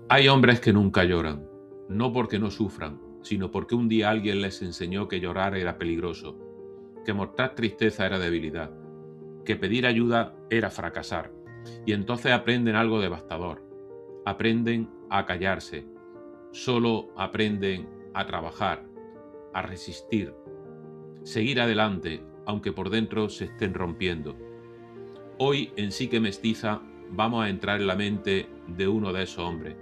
Hay hombres que nunca lloran, no porque no sufran, sino porque un día alguien les enseñó que llorar era peligroso, que mostrar tristeza era debilidad, que pedir ayuda era fracasar. Y entonces aprenden algo devastador. Aprenden a callarse, solo aprenden a trabajar, a resistir, seguir adelante, aunque por dentro se estén rompiendo. Hoy en Psique Mestiza vamos a entrar en la mente de uno de esos hombres.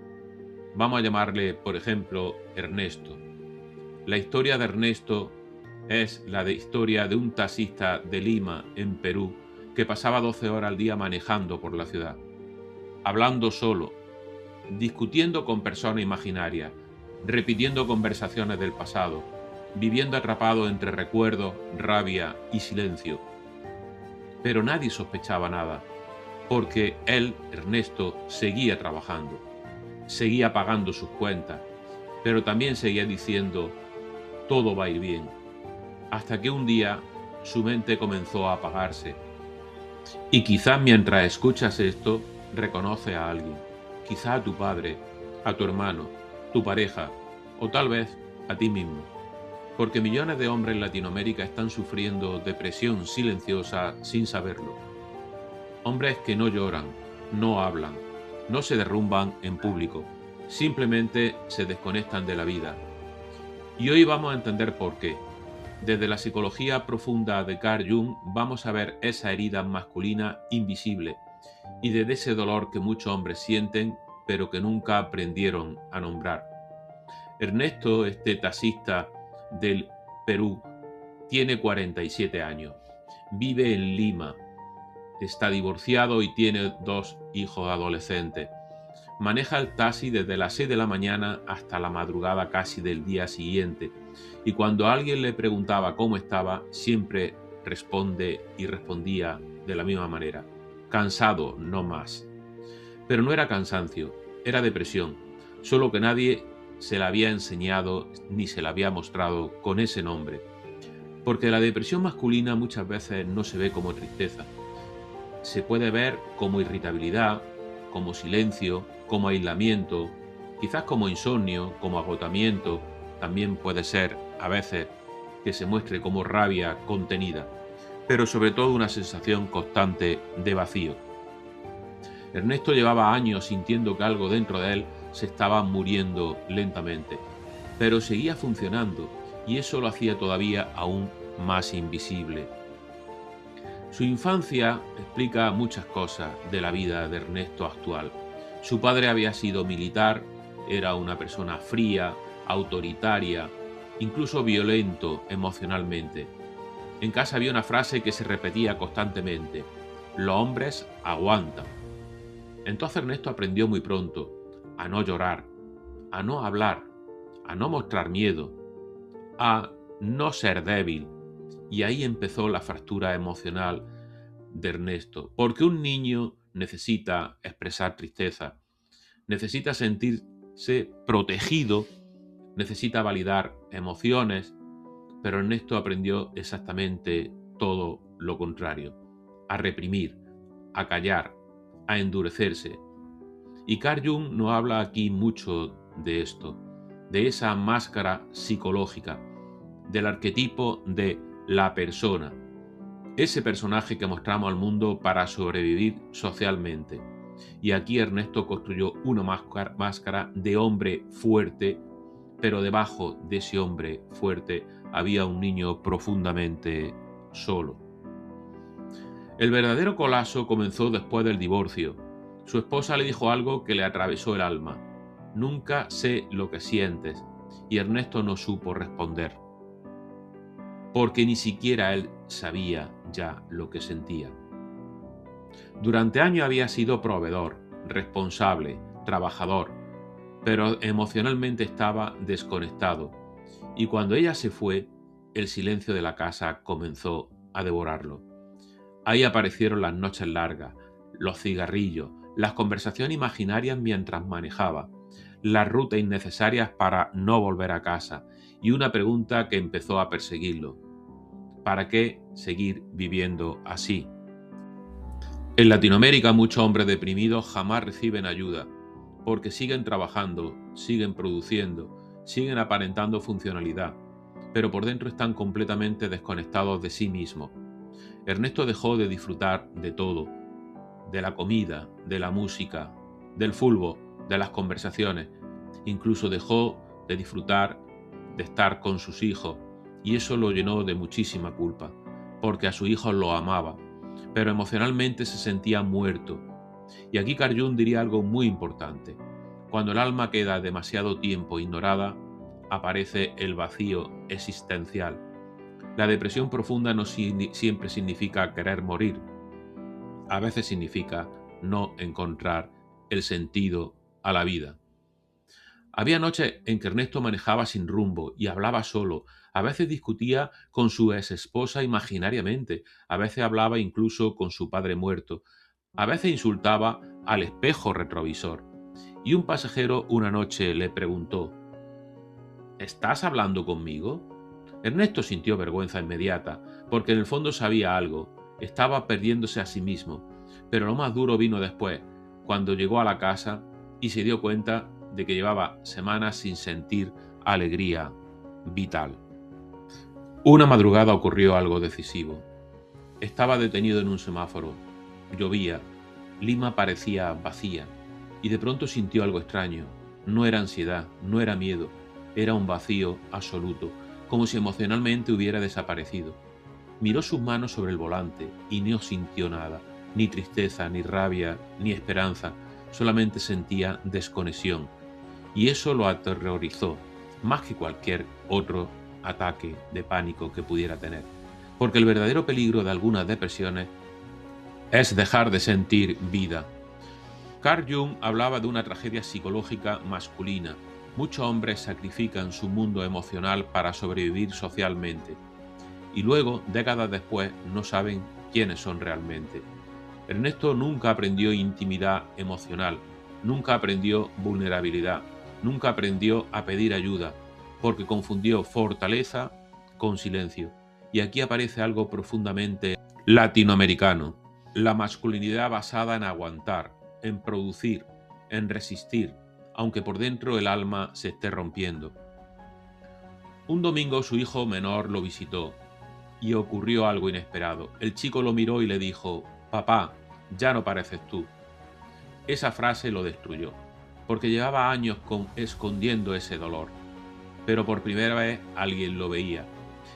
Vamos a llamarle, por ejemplo, Ernesto. La historia de Ernesto es la historia de un taxista de Lima, en Perú, que pasaba 12 horas al día manejando por la ciudad, hablando solo, discutiendo con personas imaginarias, repitiendo conversaciones del pasado, viviendo atrapado entre recuerdos, rabia y silencio. Pero nadie sospechaba nada, porque él, Ernesto, seguía trabajando, seguía pagando sus cuentas, pero también seguía diciendo, todo va a ir bien, hasta que un día su mente comenzó a apagarse. Y quizás mientras escuchas esto, reconoce a alguien, quizás a tu padre, a tu hermano, tu pareja, o tal vez a ti mismo. Porque millones de hombres en Latinoamérica están sufriendo depresión silenciosa sin saberlo. Hombres que no lloran, no hablan, no se derrumban en público, simplemente se desconectan de la vida. Y hoy vamos a entender por qué. Desde la psicología profunda de Carl Jung vamos a ver esa herida masculina invisible y desde ese dolor que muchos hombres sienten pero que nunca aprendieron a nombrar. Ernesto, este taxista del Perú, tiene 47 años, vive en Lima, está divorciado y tiene 2 hijos adolescentes. Maneja el taxi desde las 6 de la mañana hasta la madrugada casi del día siguiente, y cuando alguien le preguntaba cómo estaba, siempre respondía de la misma manera: cansado, no más. Pero no era cansancio, era depresión, solo que nadie se la había enseñado ni se la había mostrado con ese nombre. Porque la depresión masculina muchas veces no se ve como tristeza, se puede ver como irritabilidad, como silencio, como aislamiento, quizás como insomnio, como agotamiento, también puede ser a veces que se muestre como rabia contenida, pero sobre todo una sensación constante de vacío. Ernesto llevaba años sintiendo que algo dentro de él se estaba muriendo lentamente, pero seguía funcionando y eso lo hacía todavía aún más invisible. Su infancia explica muchas cosas de la vida de Ernesto actual. Su padre había sido militar, era una persona fría, autoritaria, incluso violento emocionalmente. En casa había una frase que se repetía constantemente: los hombres aguantan. Entonces Ernesto aprendió muy pronto a no llorar, a no hablar, a no mostrar miedo, a no ser débil. Y ahí empezó la fractura emocional de Ernesto, porque un niño necesita expresar tristeza, necesita sentirse protegido, necesita validar emociones, pero Ernesto aprendió exactamente todo lo contrario: a reprimir, a callar, a endurecerse. Y Carl Jung no habla aquí mucho de esto, de esa máscara psicológica, del arquetipo de la persona, ese personaje que mostramos al mundo para sobrevivir socialmente. Y aquí Ernesto construyó una máscara de hombre fuerte, pero debajo de ese hombre fuerte había un niño profundamente solo. El verdadero colapso comenzó después del divorcio. Su esposa le dijo algo que le atravesó el alma: nunca sé lo que sientes. Y Ernesto no supo responder, porque ni siquiera él sabía ya lo que sentía. Durante años había sido proveedor, responsable, trabajador, pero emocionalmente estaba desconectado, y cuando ella se fue, el silencio de la casa comenzó a devorarlo. Ahí aparecieron las noches largas, los cigarrillos, las conversaciones imaginarias mientras manejaba, las rutas innecesarias para no volver a casa, y una pregunta que empezó a perseguirlo: ¿para qué seguir viviendo así? En Latinoamérica muchos hombres deprimidos jamás reciben ayuda, porque siguen trabajando, siguen produciendo, siguen aparentando funcionalidad, pero por dentro están completamente desconectados de sí mismos. Ernesto dejó de disfrutar de todo, de la comida, de la música, del fútbol, de las conversaciones. Incluso dejó de disfrutar de estar con sus hijos, y eso lo llenó de muchísima culpa, porque a sus hijos los amaba, pero emocionalmente se sentía muerto. Y aquí Carl Jung diría algo muy importante. Cuando el alma queda demasiado tiempo ignorada, aparece el vacío existencial. La depresión profunda no siempre significa querer morir. A veces significa no encontrar el sentido a la vida. Había noches en que Ernesto manejaba sin rumbo y hablaba solo. A veces discutía con su exesposa imaginariamente. A veces hablaba incluso con su padre muerto. A veces insultaba al espejo retrovisor. Y un pasajero una noche le preguntó: ¿estás hablando conmigo? Ernesto sintió vergüenza inmediata, porque en el fondo sabía algo. Estaba perdiéndose a sí mismo. Pero lo más duro vino después, cuando llegó a la casa y se dio cuenta de que llevaba semanas sin sentir alegría vital. Una madrugada ocurrió algo decisivo. Estaba detenido en un semáforo. Llovía. Lima parecía vacía. Y de pronto sintió algo extraño. No era ansiedad, no era miedo. Era un vacío absoluto, como si emocionalmente hubiera desaparecido. Miró sus manos sobre el volante y no sintió nada. Ni tristeza, ni rabia, ni esperanza. Solamente sentía desconexión. Y eso lo aterrorizó, más que cualquier otro ataque de pánico que pudiera tener. Porque el verdadero peligro de algunas depresiones es dejar de sentir vida. Carl Jung hablaba de una tragedia psicológica masculina. Muchos hombres sacrifican su mundo emocional para sobrevivir socialmente. Y luego, décadas después, no saben quiénes son realmente. Ernesto nunca aprendió intimidad emocional, nunca aprendió vulnerabilidad, nunca aprendió a pedir ayuda, porque confundió fortaleza con silencio. Y aquí aparece algo profundamente latinoamericano: la masculinidad basada en aguantar, en producir, en resistir, aunque por dentro el alma se esté rompiendo. Un domingo su hijo menor lo visitó y ocurrió algo inesperado. El chico lo miró y le dijo: «Papá, ya no pareces tú». Esa frase lo destruyó, porque llevaba años escondiendo ese dolor. Pero por primera vez alguien lo veía.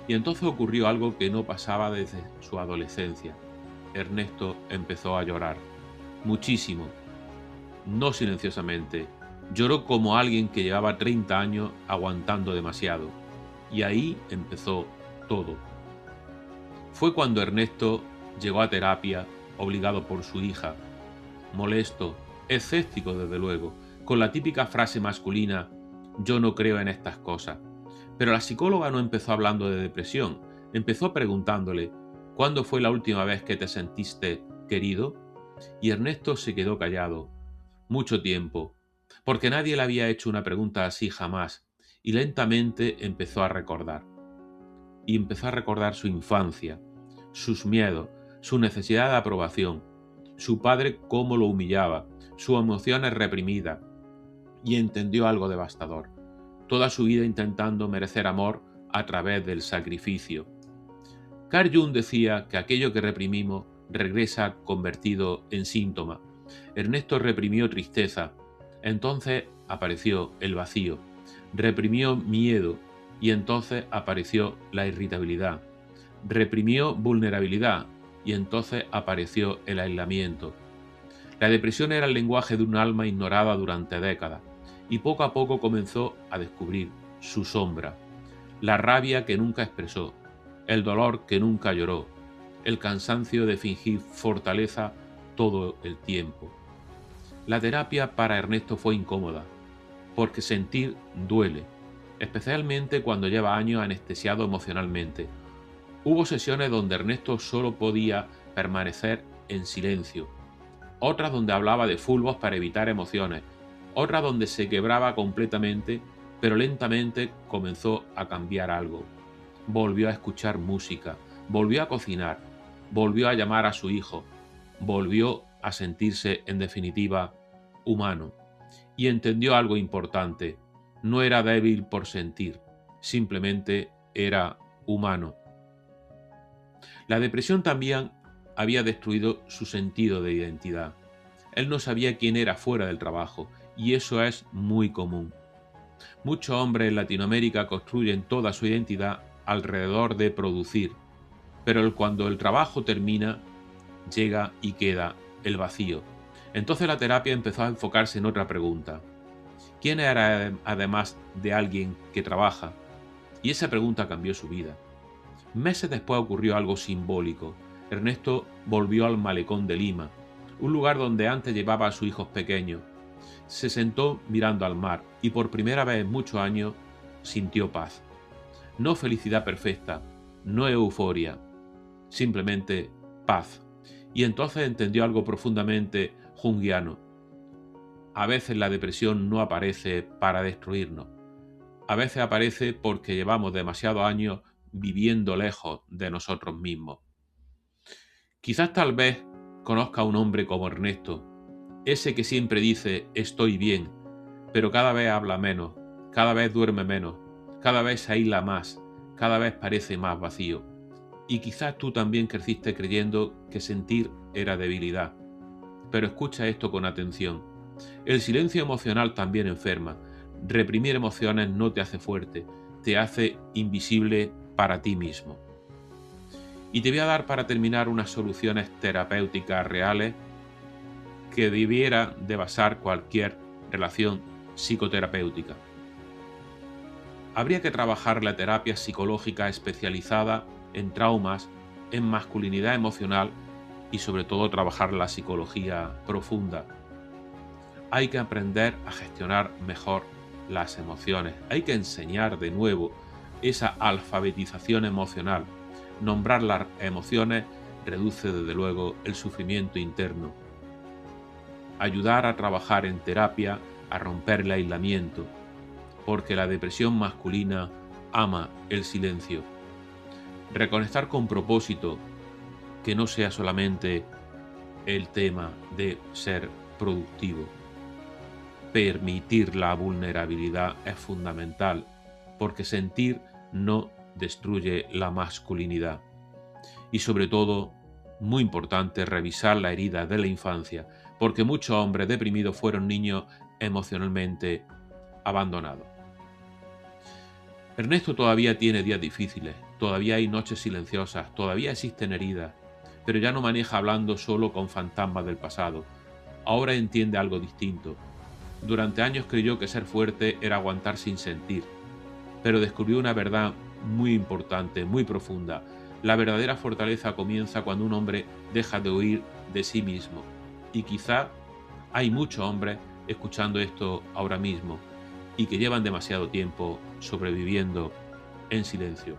Y entonces ocurrió algo que no pasaba desde su adolescencia. Ernesto empezó a llorar. Muchísimo. No silenciosamente. Lloró como alguien que llevaba 30 años aguantando demasiado. Y ahí empezó todo. Fue cuando Ernesto llegó a terapia, obligado por su hija, molesto, escéptico desde luego, con la típica frase masculina: «yo no creo en estas cosas». Pero la psicóloga no empezó hablando de depresión, empezó preguntándole: «¿cuándo fue la última vez que te sentiste querido?». Y Ernesto se quedó callado. Mucho tiempo, porque nadie le había hecho una pregunta así jamás, y lentamente empezó a recordar. Y empezó a recordar su infancia, sus miedos, su necesidad de aprobación, su padre cómo lo humillaba, sus emociones reprimidas, y entendió algo devastador: toda su vida intentando merecer amor a través del sacrificio. Carl Jung decía que aquello que reprimimos regresa convertido en síntoma. Ernesto reprimió tristeza, entonces apareció el vacío. Reprimió miedo y entonces apareció la irritabilidad. Reprimió vulnerabilidad y entonces apareció el aislamiento. La depresión era el lenguaje de un alma ignorada durante décadas, y poco a poco comenzó a descubrir su sombra: la rabia que nunca expresó, el dolor que nunca lloró, el cansancio de fingir fortaleza todo el tiempo. La terapia para Ernesto fue incómoda, porque sentir duele, especialmente cuando lleva años anestesiado emocionalmente. Hubo sesiones donde Ernesto solo podía permanecer en silencio, otras donde hablaba de fútbol para evitar emociones, otras donde se quebraba completamente, pero lentamente comenzó a cambiar algo. Volvió a escuchar música, volvió a cocinar, volvió a llamar a su hijo, volvió a sentirse, en definitiva, humano. y entendió algo importante. No era débil por sentir, simplemente era humano. La depresión también había destruido su sentido de identidad. Él no sabía quién era fuera del trabajo, y eso es muy común. Muchos hombres en Latinoamérica construyen toda su identidad alrededor de producir, pero cuando el trabajo termina, llega y queda el vacío. Entonces la terapia empezó a enfocarse en otra pregunta. ¿Quién era además de alguien que trabaja? Y esa pregunta cambió su vida. Meses después ocurrió algo simbólico. Ernesto volvió al malecón de Lima, un lugar donde antes llevaba a sus hijos pequeños. Se sentó mirando al mar y por primera vez en muchos años sintió paz. No felicidad perfecta, no euforia, simplemente paz. Y entonces entendió algo profundamente junguiano. A veces la depresión no aparece para destruirnos. A veces aparece porque llevamos demasiados años viviendo lejos de nosotros mismos. Quizás tal vez conozca a un hombre como Ernesto, ese que siempre dice estoy bien, pero cada vez habla menos, cada vez duerme menos, cada vez se aísla más, cada vez parece más vacío. Y quizás tú también creciste creyendo que sentir era debilidad. Pero escucha esto con atención. El silencio emocional también enferma. Reprimir emociones no te hace fuerte, te hace invisible para ti mismo. Y te voy a dar para terminar unas soluciones terapéuticas reales que debiera de basar cualquier relación psicoterapéutica. Habría que trabajar la terapia psicológica especializada en traumas, en masculinidad emocional y sobre todo trabajar la psicología profunda. Hay que aprender a gestionar mejor las emociones. Hay que enseñar de nuevo esa alfabetización emocional. Nombrar las emociones reduce desde luego el sufrimiento interno. Ayudar a trabajar en terapia a romper el aislamiento, porque la depresión masculina ama el silencio. Reconectar con propósito, que no sea solamente el tema de ser productivo. Permitir la vulnerabilidad es fundamental, porque sentir no destruye la masculinidad. Y sobre todo, muy importante, revisar la herida de la infancia, porque muchos hombres deprimidos fueron niños emocionalmente abandonados. Ernesto todavía tiene días difíciles, todavía hay noches silenciosas, todavía existen heridas, pero ya no maneja hablando solo con fantasmas del pasado. Ahora entiende algo distinto. Durante años creyó que ser fuerte era aguantar sin sentir, pero descubrió una verdad muy importante, muy profunda. La verdadera fortaleza comienza cuando un hombre deja de huir de sí mismo. Y quizá hay muchos hombres escuchando esto ahora mismo y que llevan demasiado tiempo sobreviviendo en silencio.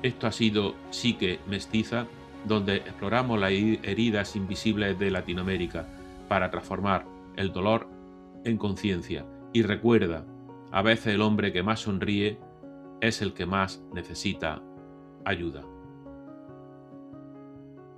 Esto ha sido Psique Mestiza, donde exploramos las heridas invisibles de Latinoamérica para transformar el dolor en conciencia. Y recuerda, a veces el hombre que más sonríe es el que más necesita ayuda.